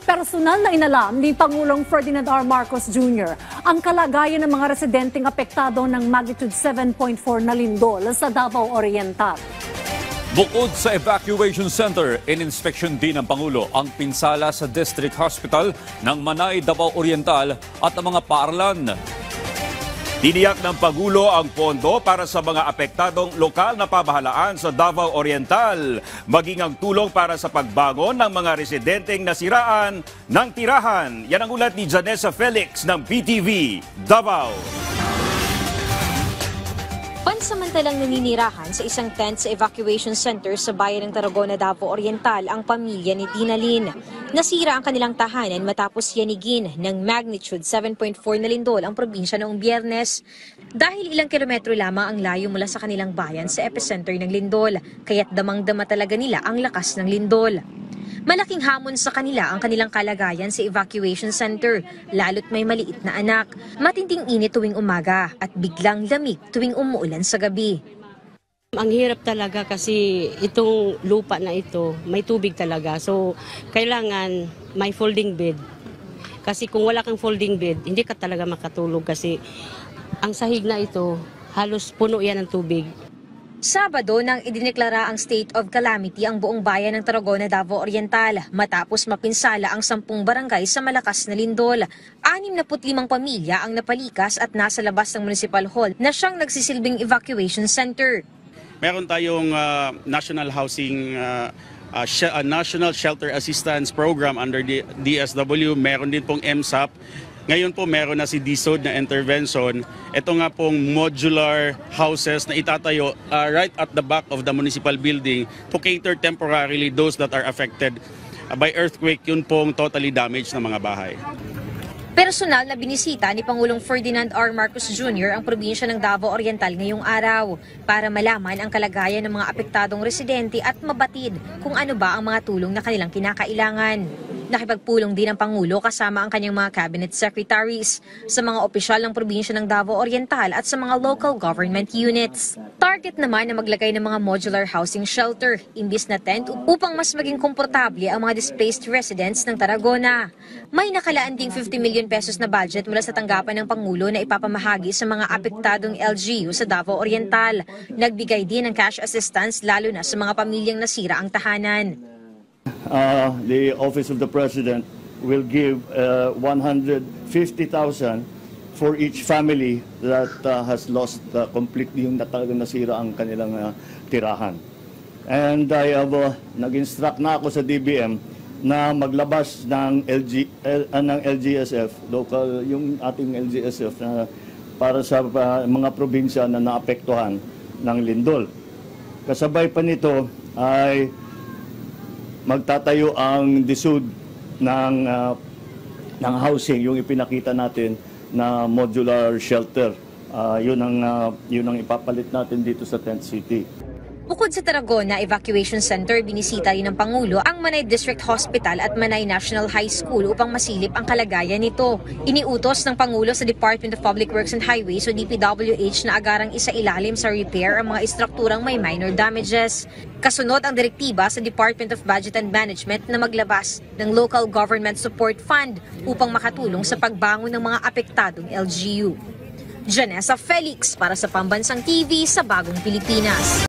Personal na inalam ni Pangulong Ferdinand R. Marcos Jr. ang kalagayan ng mga residenteng apektado ng magnitude 7.4 na lindol sa Davao Oriental. Bukod sa evacuation center, in-inspection din ng Pangulo ang pinsala sa District Hospital ng Manay, Davao Oriental at ang mga paaralan. Tiniyak ng Pangulo ang pondo para sa mga apektadong lokal na pamahalaan sa Davao Oriental, maging ang tulong para sa pagbangon ng mga residenteng nasiraan ng tirahan. Yan ang ulat ni Janessa Felix ng PTV, Davao. Pansamantalang naninirahan sa isang tent sa evacuation center sa bayan ng Tarragona, Davao Oriental ang pamilya ni Dinalyn. Nasira ang kanilang tahanan matapos yanigin ng magnitude 7.4 na lindol ang probinsya noong Biyernes. Dahil ilang kilometro lamang ang layo mula sa kanilang bayan sa epicenter ng lindol, kaya't damang-dama talaga nila ang lakas ng lindol. Malaking hamon sa kanila ang kanilang kalagayan sa evacuation center, lalo't may maliit na anak. Matinding init tuwing umaga at biglang lamig tuwing umuulan sa gabi. Ang hirap talaga kasi itong lupa na ito, may tubig talaga. So, kailangan may folding bed. Kasi kung wala kang folding bed, hindi ka talaga makatulog kasi ang sahig na ito, halos puno yan ng tubig. Sabado nang idineklara ang state of calamity ang buong bayan ng Tarragona, Davao Oriental matapos mapinsala ang 10 barangay sa malakas na lindol. 65 pamilya ang napalikas at nasa labas ng municipal hall na siyang nagsisilbing evacuation center. Meron tayong National Housing National Shelter Assistance Program under DSW, meron din pong MSAP. Ngayon po meron na si DSOD na intervention. Ito nga pong modular houses na itatayo right at the back of the municipal building to cater temporarily those that are affected by earthquake. Yun pong totally damaged na mga bahay. Personal na binisita ni Pangulong Ferdinand R. Marcos Jr. ang probinsya ng Davao Oriental ngayong araw para malaman ang kalagayan ng mga apektadong residente at mabatid kung ano ba ang mga tulong na kanilang kinakailangan. Nakipagpulong din ang Pangulo kasama ang kanyang mga cabinet secretaries sa mga opisyal ng probinsya ng Davao Oriental at sa mga local government units. Target naman na maglagay ng mga modular housing shelter, imbis na tent upang mas maging komportable ang mga displaced residents ng Tarragona. May nakalaan ding 50 million pesos na budget mula sa tanggapan ng Pangulo na ipapamahagi sa mga apektadong LGU sa Davao Oriental. Nagbigay din ng cash assistance lalo na sa mga pamilyang nasira ang tahanan. The Office of the President will give 150,000 for each family that has lost completely yung talagang nasira ang kanilang tirahan. And I have nag-instruct na ako sa DBM na maglabas ng LGSF, local yung ating LGSF na para sa mga probinsya na naapektuhan ng lindol. Kasabay pa nito ay magtatayo ang DSUD ng housing, yung ipinakita natin na modular shelter. Yun ang ipapalit natin dito sa Tent City. Bukod sa Tarragona Evacuation Center, binisita rin ng Pangulo ang Manay District Hospital at Manay National High School upang masilip ang kalagayan nito. Iniutos ng Pangulo sa Department of Public Works and Highways o DPWH na agarang isailalim sa repair ang mga istrukturang may minor damages. Kasunod ang direktiba sa Department of Budget and Management na maglabas ng Local Government Support Fund upang makatulong sa pagbangon ng mga apektadong LGU. Janessa Felix para sa Pambansang TV sa Bagong Pilipinas.